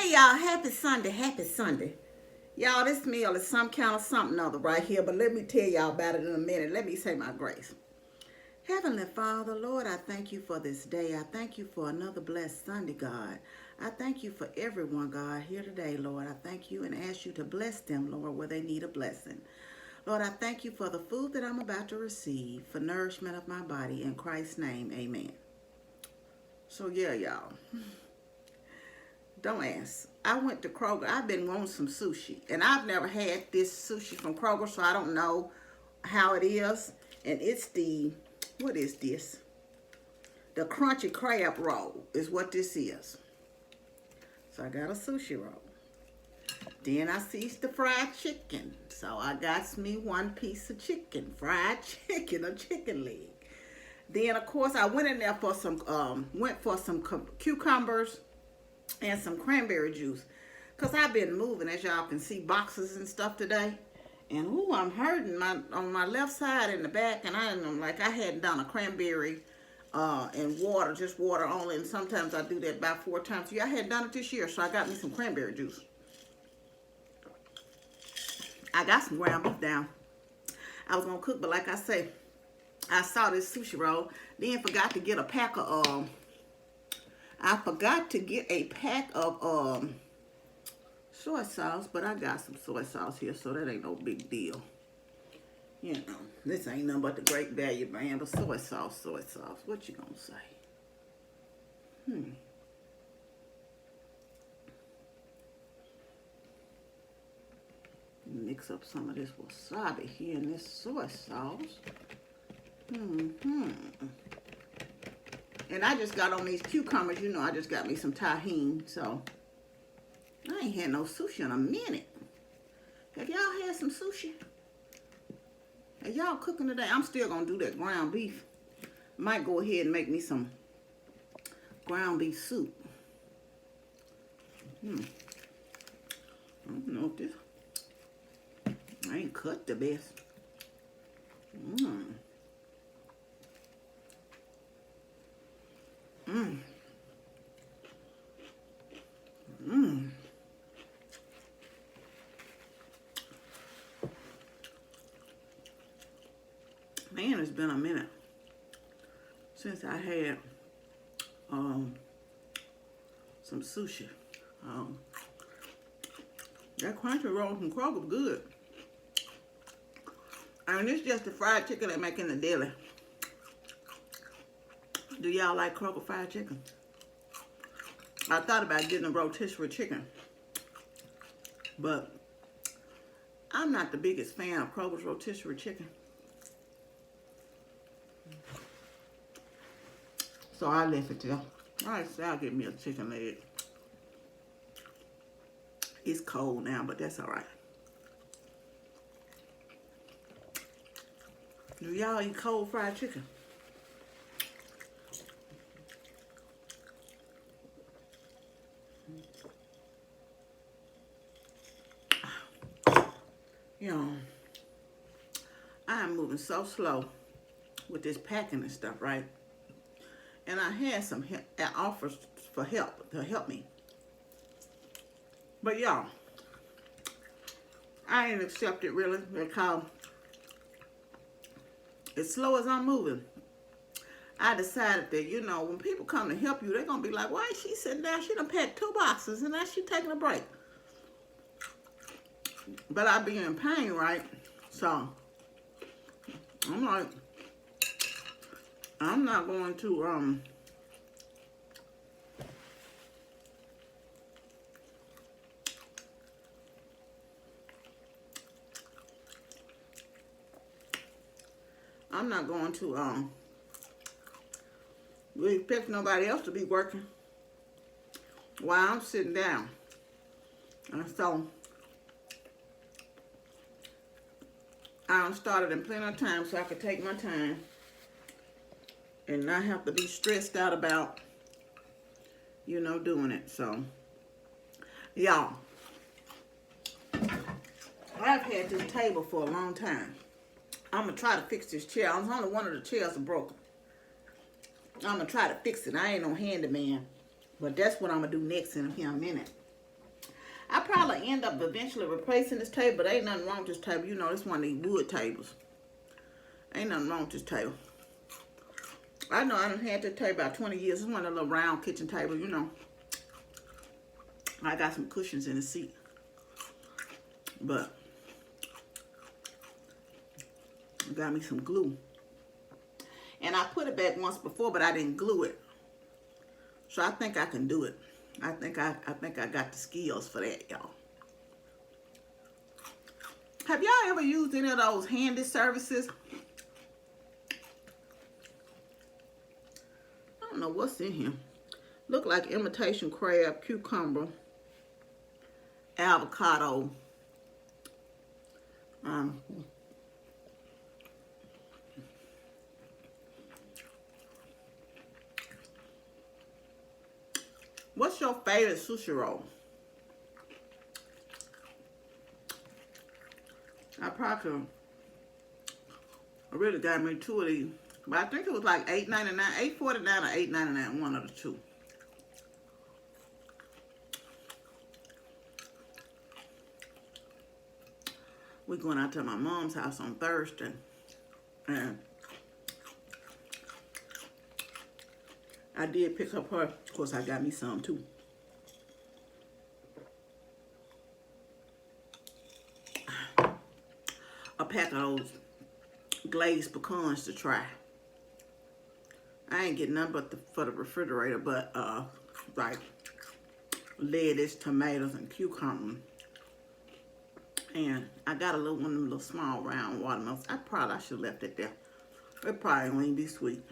Hey y'all, happy Sunday, happy Sunday. Y'all, this meal is some kind of something other right here, but let me tell y'all about it in a minute. Let me say my grace. Heavenly Father, Lord, I thank you for this day. I thank you for another blessed Sunday, God. I thank you for everyone, God, here today, Lord. I thank you and ask you to bless them, Lord, where they need a blessing. Lord, I thank you for the food that I'm about to receive, for nourishment of my body. In Christ's name, amen. So, yeah, y'all. Don't ask. I went to Kroger. I've been wanting some sushi. And I've never had this sushi from Kroger, so I don't know how it is. And it's what is this? The crunchy crab roll is what this is. So I got a sushi roll. Then I seized the fried chicken. So I got me one piece of chicken, fried chicken, a chicken leg. Then, of course, I went in there for some, cucumbers and some cranberry juice, because I've been moving, as y'all can see, boxes and stuff today. And ooh, I'm hurting on my left side in the back, and I hadn't done a cranberry and water, just water only, and sometimes I do that about 4 times. Yeah, I hadn't done it this year, so I got me some cranberry juice. I got some ground beef down. I was gonna cook, but like I say, I saw this sushi roll, then forgot to get a pack of soy sauce, but I got some soy sauce here, so that ain't no big deal. You know, this ain't nothing but the Great Value brand, but soy sauce. What you gonna say? Mix up some of this wasabi here in this soy sauce. And I just got on these cucumbers. You know, I just got me some tahini, so I ain't had no sushi in a minute. Have y'all had some sushi? Are y'all cooking today? I'm still gonna do that ground beef. Might go ahead and make me some ground beef soup. I don't know if this, I ain't cut the best. Man, it's been a minute since I had some sushi. That crunchy roll from Kroger was good. And it's just the fried chicken they make in the deli. Do y'all like Kroger fried chicken? I thought about getting a rotisserie chicken, but I'm not the biggest fan of Kroger's rotisserie chicken. So I left it there. Alright, so I'll get me a chicken leg. It's cold now, but that's alright. Do y'all eat cold fried chicken? You know, I am moving so slow with this packing and stuff, right? And I had some offers for help to help me. But y'all, I ain't accept it really, because as slow as I'm moving, I decided that, you know, when people come to help you, they're going to be like, why is she sitting down? She done packed 2 boxes and now she taking a break. But I be in pain, right? So, I'm like, I'm not going to, really expect nobody else to be working while I'm sitting down. And so, I started in plenty of time so I could take my time and not have to be stressed out about, you know, doing it. So, y'all, I've had this table for a long time. I'm going to try to fix this chair. Only one of the chairs are broken. I'm going to try to fix it. I ain't no handyman. But that's what I'm going to do next in a minute. I probably end up eventually replacing this table, but ain't nothing wrong with this table. You know, it's one of these wood tables. Ain't nothing wrong with this table. I know I done had this table about 20 years. It's one of the little round kitchen tables, you know. I got some cushions in the seat. But I got me some glue. And I put it back once before, but I didn't glue it. So I think I can do it. I think I got the skills for that, y'all. Have y'all ever used any of those handy services? I don't know what's in here. Look like imitation crab, cucumber, avocado. What's your favorite sushi roll? I really got me 2 of these. But I think it was like $8.99, $8.49 or $8.99, one of the two. We're going out to my mom's house on Thursday. And I did pick up her. Of course, I got me some too. A pack of those glazed pecans to try. I ain't getting none but for the refrigerator, but like lettuce, tomatoes, and cucumber. And I got a little one of them little small round watermelons. I should have left it there. It probably won't even be sweet.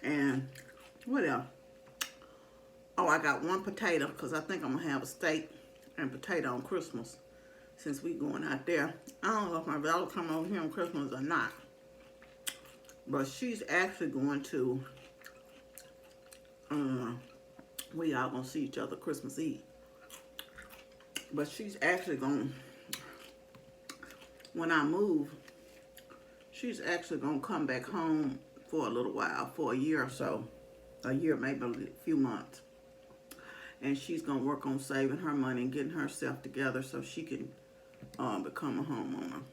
And what else? Oh, I got one potato because I think I'm gonna have a steak and potato on Christmas since we going out there. I don't know if my daughter come over here on Christmas or not. But she's actually going to, we all gonna see each other Christmas Eve. But she's actually gonna, when I move, she's actually gonna come back home for a little while, for a year or so. A year, maybe a few months. And she's gonna work on saving her money and getting herself together so she can become a homeowner.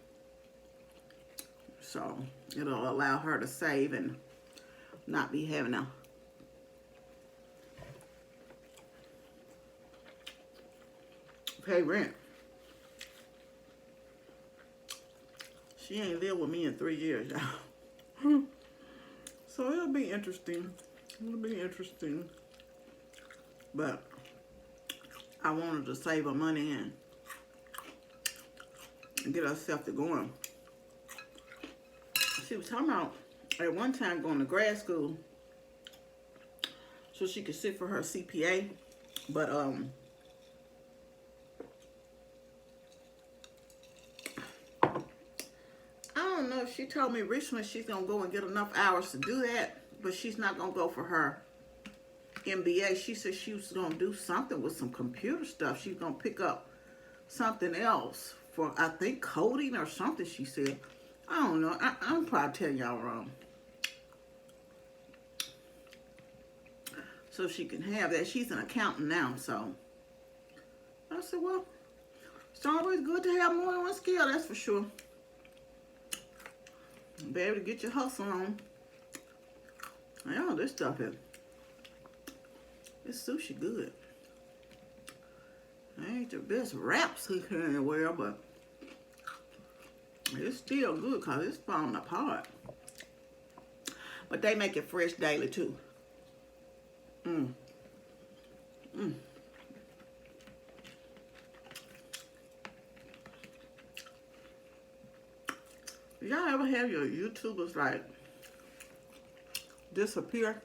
So it'll allow her to save and not be having to pay rent. She ain't lived with me in 3 years, y'all. So it'll be interesting. It'll be interesting. But I wanted to save her money and get herself to going. She was talking about at one time going to grad school so she could sit for her CPA, but I don't know. She told me recently she's gonna go and get enough hours to do that, but she's not gonna go for her MBA. She said she was gonna do something with some computer stuff. She's gonna pick up something else for, I think, coding or something, she said. I don't know. I'm probably telling y'all wrong. So she can have that. She's an accountant now, so. I said, well, it's always good to have more than one skill, that's for sure. Be able to get your hustle on. Yeah, this stuff is, this sushi good. It ain't the best wraps he can wear, but it's still good because it's falling apart. But they make it fresh daily too. Y'all ever have your YouTubers like disappear?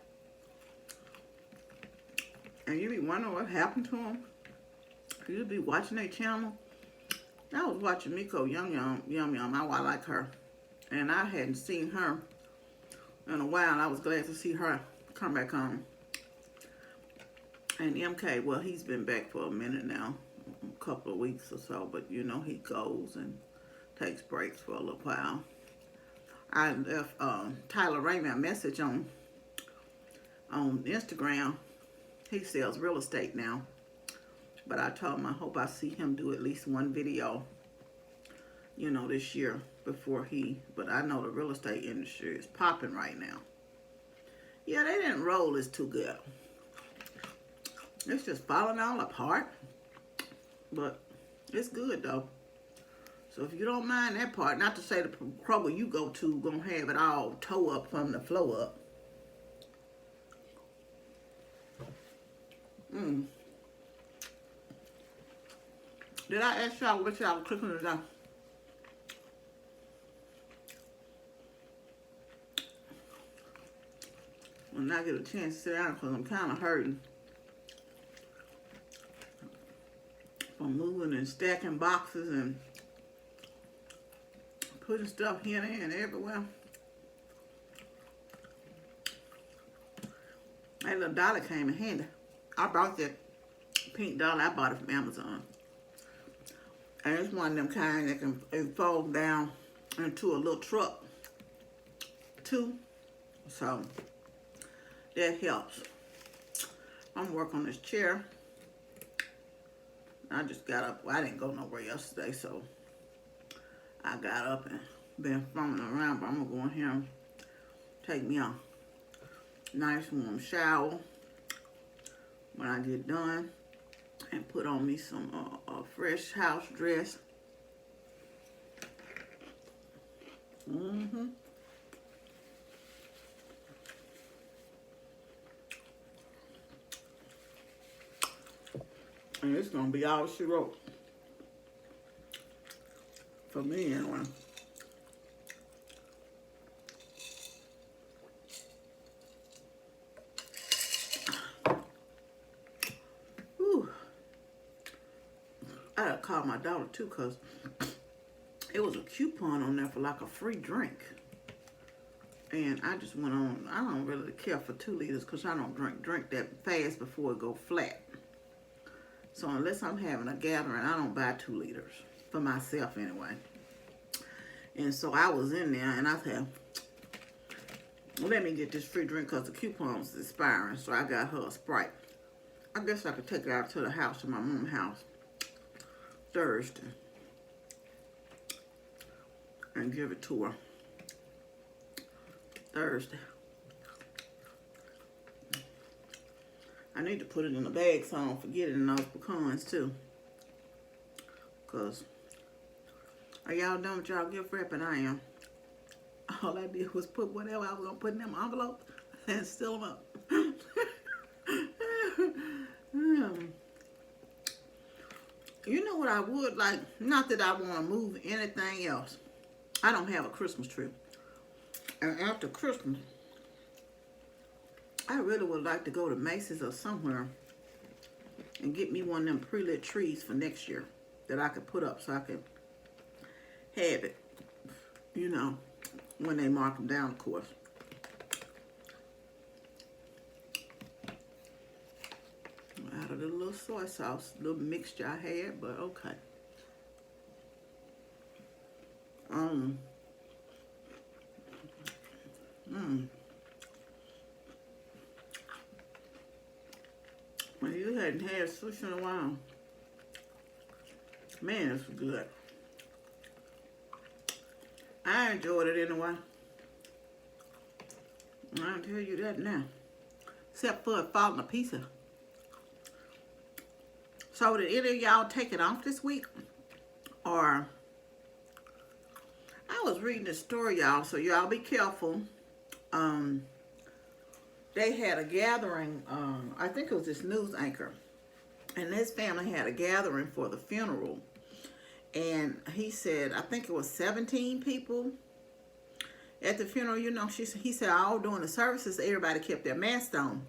And you be wondering what happened to them? You be watching their channel. I was watching Miko Yum Yum. I like her. And I hadn't seen her in a while. I was glad to see her come back on. And MK, well, he's been back for a minute now. A couple of weeks or so. But, you know, he goes and takes breaks for a little while. I left Tyler Raymond a message on Instagram. He sells real estate now. But I told him I hope I see him do at least one video, you know, this year before but I know the real estate industry is popping right now. Yeah, they didn't roll this too good. It's just falling all apart. But it's good though. So if you don't mind that part, not to say the Kroger you go to gonna have it all tore up from the floor up. Did I ask y'all what y'all cooking today? When I get a chance to sit down, because I'm kind of hurting from moving and stacking boxes and putting stuff here and everywhere. That little dollar came in handy. I bought that pink dollar. I bought it from Amazon. And it's one of them kind that can fold down into a little truck too. So that helps. I'm working on this chair. I just got up. Well, I didn't go nowhere yesterday, so I got up and been fumbling around. But I'm gonna go in here and take me a nice warm shower when I get done, and put on me some fresh house dress. And it's gonna be all she wrote for me anyway. I gotta call my daughter too, because it was a coupon on there for like a free drink. And I just went on. I don't really care for 2 liters because I don't drink that fast before it go flat. So unless I'm having a gathering, I don't buy 2 liters for myself anyway. And so I was in there and I said, well, let me get this free drink because the coupon was expiring. So I got her a Sprite. I guess I could take it out to the house, to my mom's house, Thursday, and give it to her Thursday. I need to put it in a bag so I don't forget it in those pecans too. Cause are y'all done with y'all gift wrapping? I am. All I did was put whatever I was gonna put in them envelopes and seal them up. You know what I would like? Not that I want to move anything else. I don't have a Christmas tree. And after Christmas, I really would like to go to Macy's or somewhere and get me one of them pre-lit trees for next year that I could put up so I could have it, you know, when they mark them down, of course. Out of the little soy sauce, little mixture I had, but okay. Well, you hadn't had sushi in a while. Man, this was good. I enjoyed it anyway. I'll tell you that now. Except for it falling to pieces. So did any of y'all take it off this week? Or I was reading this story, y'all, so y'all be careful. They had a gathering, I think it was this news anchor, and his family had a gathering for the funeral. And he said, I think it was 17 people at the funeral. You know, he said all during the services, everybody kept their masks on.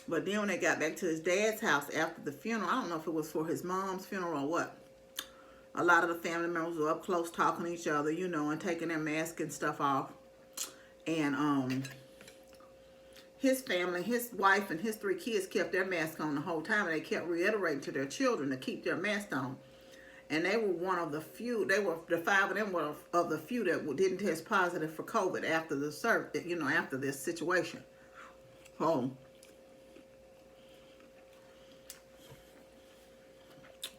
But then when they got back to his dad's house after the funeral, I don't know if it was for his mom's funeral or what, a lot of the family members were up close talking to each other, you know, and taking their masks and stuff off. And his family, his wife and his 3 kids kept their mask on the whole time, and they kept reiterating to their children to keep their mask on. And they were one of the few, the 5 of them were of the few that didn't test positive for COVID after the service, you know, after this situation. So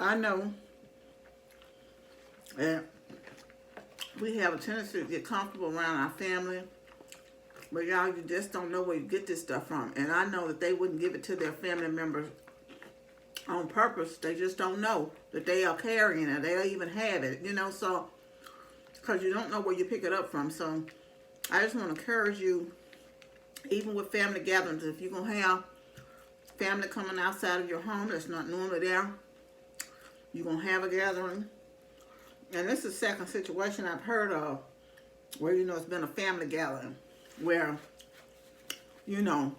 I know that we have a tendency to get comfortable around our family, but y'all, you just don't know where you get this stuff from. And I know that they wouldn't give it to their family members on purpose. They just don't know that they are carrying it. They'll even have it, you know, so, because you don't know where you pick it up from. So I just want to encourage you, even with family gatherings, if you're going to have family coming outside of your home that's not normally there, you're going to have a gathering. And this is the second situation I've heard of where, you know, it's been a family gathering where, you know,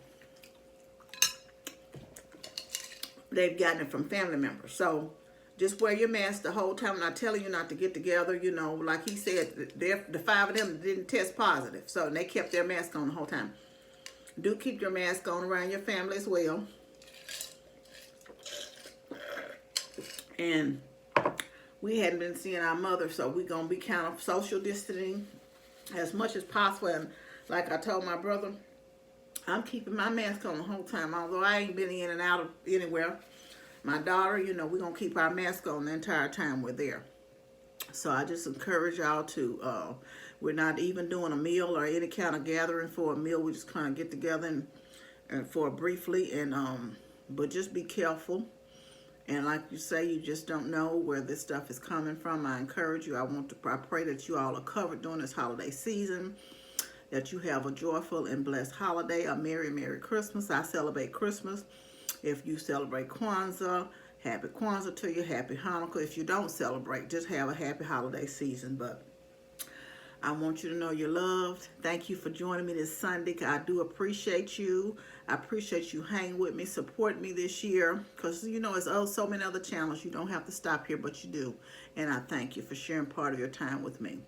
they've gotten it from family members. So just wear your mask the whole time. I'm not telling you not to get together, you know, like he said, the 5 of them didn't test positive. So they kept their mask on the whole time. Do keep your mask on around your family as well. And we hadn't been seeing our mother, so we're going to be kind of social distancing as much as possible. And like I told my brother, I'm keeping my mask on the whole time, although I ain't been in and out of anywhere. My daughter, you know, we're going to keep our mask on the entire time we're there. So I just encourage y'all to, we're not even doing a meal or any kind of gathering for a meal. We just kind of get together and for briefly, and but just be careful. And like you say, you just don't know where this stuff is coming from. I encourage you. I pray that you all are covered during this holiday season, that you have a joyful and blessed holiday, a Merry, Merry Christmas. I celebrate Christmas. If you celebrate Kwanzaa, happy Kwanzaa to you, happy Hanukkah. If you don't celebrate, just have a happy holiday season. But I want you to know you're loved. Thank you for joining me this Sunday. I do appreciate you. I appreciate you hanging with me, support me this year. Because, you know, it's so many other channels. You don't have to stop here, but you do. And I thank you for sharing part of your time with me.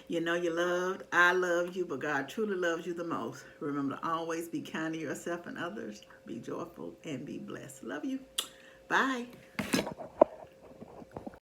You know you're loved. I love you, but God truly loves you the most. Remember to always be kind to yourself and others. Be joyful and be blessed. Love you. Bye.